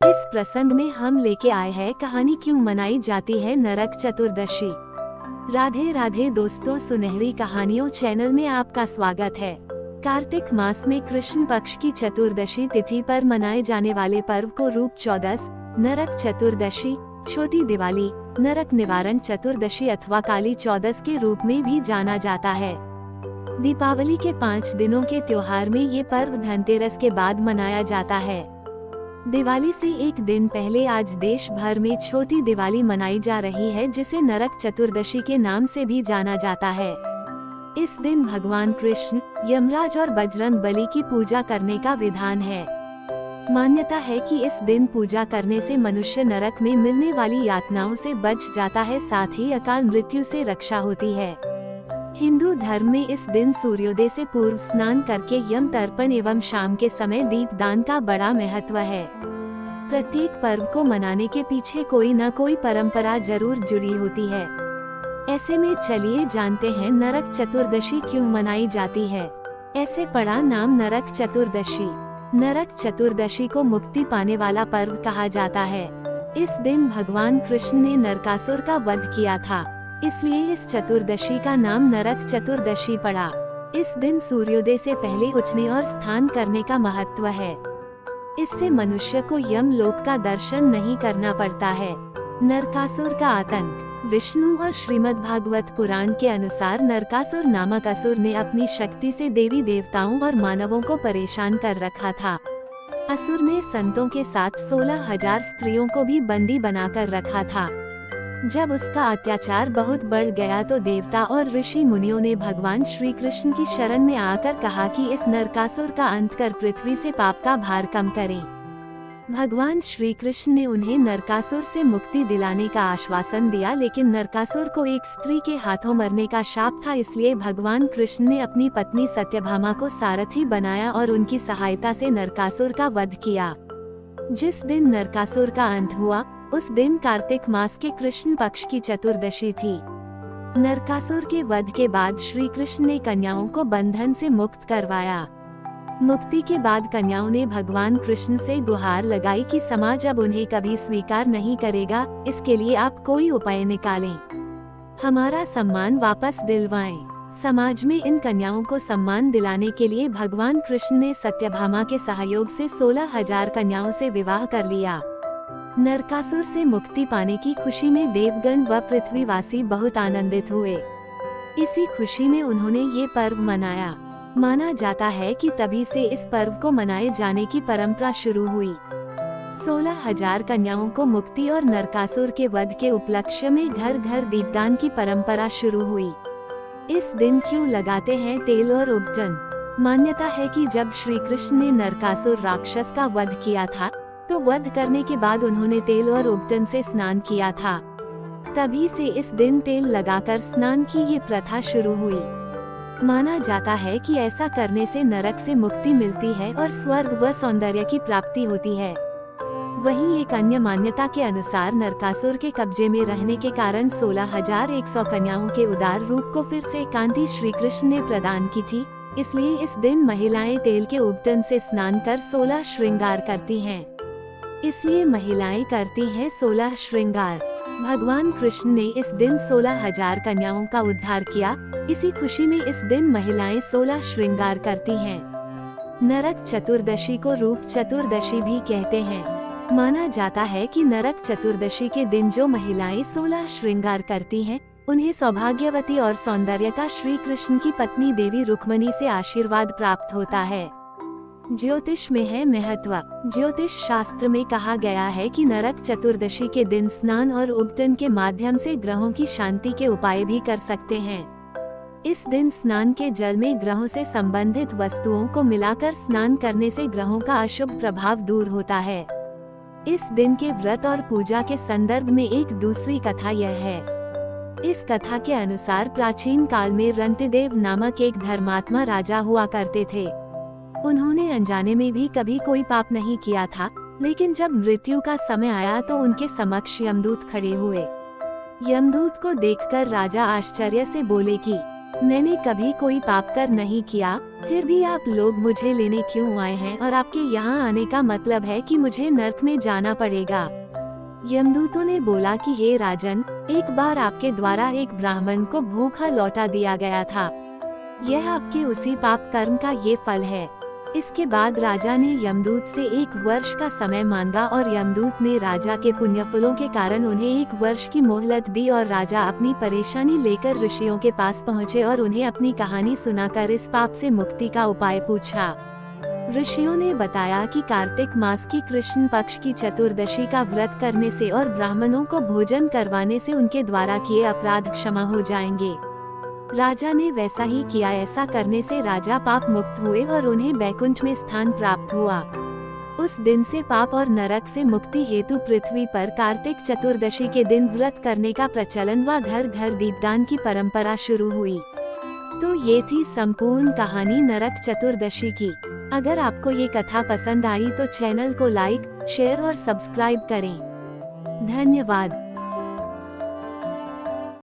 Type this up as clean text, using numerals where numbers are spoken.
इस प्रसंग में हम लेके आए हैं कहानी क्यों मनाई जाती है नरक चतुर्दशी। राधे राधे दोस्तों, सुनहरी कहानियों चैनल में आपका स्वागत है। कार्तिक मास में कृष्ण पक्ष की चतुर्दशी तिथि पर मनाए जाने वाले पर्व को रूप चौदस, नरक चतुर्दशी, छोटी दिवाली, नरक निवारण चतुर्दशी अथवा काली चौदस के रूप में भी जाना जाता है। दीपावली के 5 दिनों के त्योहार में ये पर्व धनतेरस के बाद मनाया जाता है। दिवाली से एक दिन पहले आज देश भर में छोटी दिवाली मनाई जा रही है, जिसे नरक चतुर्दशी के नाम से भी जाना जाता है। इस दिन भगवान कृष्ण, यमराज और बजरंग बली की पूजा करने का विधान है। मान्यता है कि इस दिन पूजा करने से मनुष्य नरक में मिलने वाली यातनाओं से बच जाता है, साथ ही अकाल मृत्यु से रक्षा होती है। हिंदू धर्म में इस दिन सूर्योदय से पूर्व स्नान करके यम तर्पण एवं शाम के समय दीपदान का बड़ा महत्व है। प्रत्येक पर्व को मनाने के पीछे कोई न कोई परंपरा जरूर जुड़ी होती है। ऐसे में चलिए जानते हैं नरक चतुर्दशी क्यों मनाई जाती है। ऐसे पड़ा नाम नरक चतुर्दशी। नरक चतुर्दशी को मुक्ति पाने वाला पर्व कहा जाता है। इस दिन भगवान कृष्ण ने नरकासुर का वध किया था, इसलिए इस चतुर्दशी का नाम नरक चतुर्दशी पड़ा। इस दिन सूर्योदय से पहले उठने और स्नान करने का महत्व है। इससे मनुष्य को यम लोक का दर्शन नहीं करना पड़ता है। नरकासुर का आतंक। विष्णु और श्रीमद्भागवत पुराण के अनुसार नरकासुर नामक असुर ने अपनी शक्ति से देवी देवताओं और मानवों को परेशान कर रखा था। असुर ने संतों के साथ 16,000 स्त्रियों को भी बंदी बनाकर रखा था। जब उसका अत्याचार बहुत बढ़ गया तो देवता और ऋषि मुनियों ने भगवान श्री कृष्ण की शरण में आकर कहा कि इस नरकासुर का अंत कर पृथ्वी से पाप का भार कम करें। भगवान श्री कृष्ण ने उन्हें नरकासुर से मुक्ति दिलाने का आश्वासन दिया, लेकिन नरकासुर को एक स्त्री के हाथों मरने का शाप था, इसलिए भगवान कृष्ण ने अपनी पत्नी सत्यभामा को सारथी बनाया और उनकी सहायता से नरकासुर का वध किया। जिस दिन नरकासुर का अंत हुआ उस दिन कार्तिक मास के कृष्ण पक्ष की चतुर्दशी थी। नरकासुर के वध के बाद श्री कृष्ण ने कन्याओं को बंधन से मुक्त करवाया। मुक्ति के बाद कन्याओं ने भगवान कृष्ण से गुहार लगाई कि समाज अब उन्हें कभी स्वीकार नहीं करेगा, इसके लिए आप कोई उपाय निकालें, हमारा सम्मान वापस दिलवाएं। समाज में इन कन्याओं को सम्मान दिलाने के लिए भगवान कृष्ण ने सत्यभामा के सहयोग से 16,000 कन्याओं से विवाह कर लिया। नरकासुर से मुक्ति पाने की खुशी में देवगण व पृथ्वीवासी बहुत आनंदित हुए। इसी खुशी में उन्होंने ये पर्व मनाया। माना जाता है कि तभी से इस पर्व को मनाए जाने की परंपरा शुरू हुई। 16,000 कन्याओं को मुक्ति और नरकासुर के वध के उपलक्ष्य में घर घर दीपदान की परंपरा शुरू हुई। इस दिन क्यों लगाते हैं तेल और उपटन। मान्यता है कि जब श्री कृष्ण ने नरकासुर राक्षस का वध किया था तो वध करने के बाद उन्होंने तेल और उपटन से स्नान किया था। तभी से इस दिन तेल लगाकर स्नान की ये प्रथा शुरू हुई। माना जाता है कि ऐसा करने से नरक से मुक्ति मिलती है और स्वर्ग व सौंदर्य की प्राप्ति होती है। वहीं एक अन्य मान्यता के अनुसार नरकासुर के कब्जे में रहने के कारण 16,100 कन्याओं के उदार रूप को फिर से कांति श्री कृष्ण ने प्रदान की थी, इसलिए इस दिन महिलाएं तेल के उपटन से स्नान कर 16 श्रृंगार करती हैं। इसलिए महिलाएं करती हैं 16 श्रृंगार। भगवान कृष्ण ने इस दिन 16,000 कन्याओं का उद्धार किया। इसी खुशी में इस दिन महिलाएं 16 श्रृंगार करती हैं। नरक चतुर्दशी को रूप चतुर्दशी भी कहते हैं। माना जाता है कि नरक चतुर्दशी के दिन जो महिलाएं 16 श्रृंगार करती हैं, उन्हें सौभाग्यवती और सौंदर्य का श्री कृष्ण की पत्नी देवी रुक्मणी से आशीर्वाद प्राप्त होता है। ज्योतिष में है महत्व। ज्योतिष शास्त्र में कहा गया है कि नरक चतुर्दशी के दिन स्नान और उपटन के माध्यम से ग्रहों की शांति के उपाय भी कर सकते हैं। इस दिन स्नान के जल में ग्रहों से संबंधित वस्तुओं को मिलाकर स्नान करने से ग्रहों का अशुभ प्रभाव दूर होता है। इस दिन के व्रत और पूजा के संदर्भ में एक दूसरी कथा यह है। इस कथा के अनुसार प्राचीन काल में रंतिदेव नामक एक धर्मात्मा राजा हुआ करते थे। उन्होंने अनजाने में भी कभी कोई पाप नहीं किया था, लेकिन जब मृत्यु का समय आया तो उनके समक्ष यमदूत खड़े हुए। यमदूत को देखकर राजा आश्चर्य से बोले कि मैंने कभी कोई पाप कर नहीं किया, फिर भी आप लोग मुझे लेने क्यों आए हैं और आपके यहाँ आने का मतलब है कि मुझे नर्क में जाना पड़ेगा। यमदूतों ने बोला कि हे राजन, एक बार आपके द्वारा एक ब्राह्मण को भूखा लौटा दिया गया था। यह आपके उसी पाप कर्म का ये फल है। इसके बाद राजा ने यमदूत से 1 वर्ष का समय मांगा और यमदूत ने राजा के पुण्यफलों के कारण उन्हें 1 वर्ष की मोहलत दी और राजा अपनी परेशानी लेकर ऋषियों के पास पहुँचे और उन्हें अपनी कहानी सुनाकर इस पाप से मुक्ति का उपाय पूछा। ऋषियों ने बताया कि कार्तिक मास की कृष्ण पक्ष की चतुर्दशी का व्रत करने से और ब्राह्मणों को भोजन करवाने से उनके द्वारा किए अपराध क्षमा हो जाएंगे। राजा ने वैसा ही किया। ऐसा करने से राजा पाप मुक्त हुए और उन्हें बैकुंठ में स्थान प्राप्त हुआ। उस दिन से पाप और नरक से मुक्ति हेतु पृथ्वी पर कार्तिक चतुर्दशी के दिन व्रत करने का प्रचलन व घर घर दीपदान की परंपरा शुरू हुई। तो ये थी संपूर्ण कहानी नरक चतुर्दशी की। अगर आपको ये कथा पसंद आई तो चैनल को लाइक, शेयर और सब्सक्राइब करें। धन्यवाद।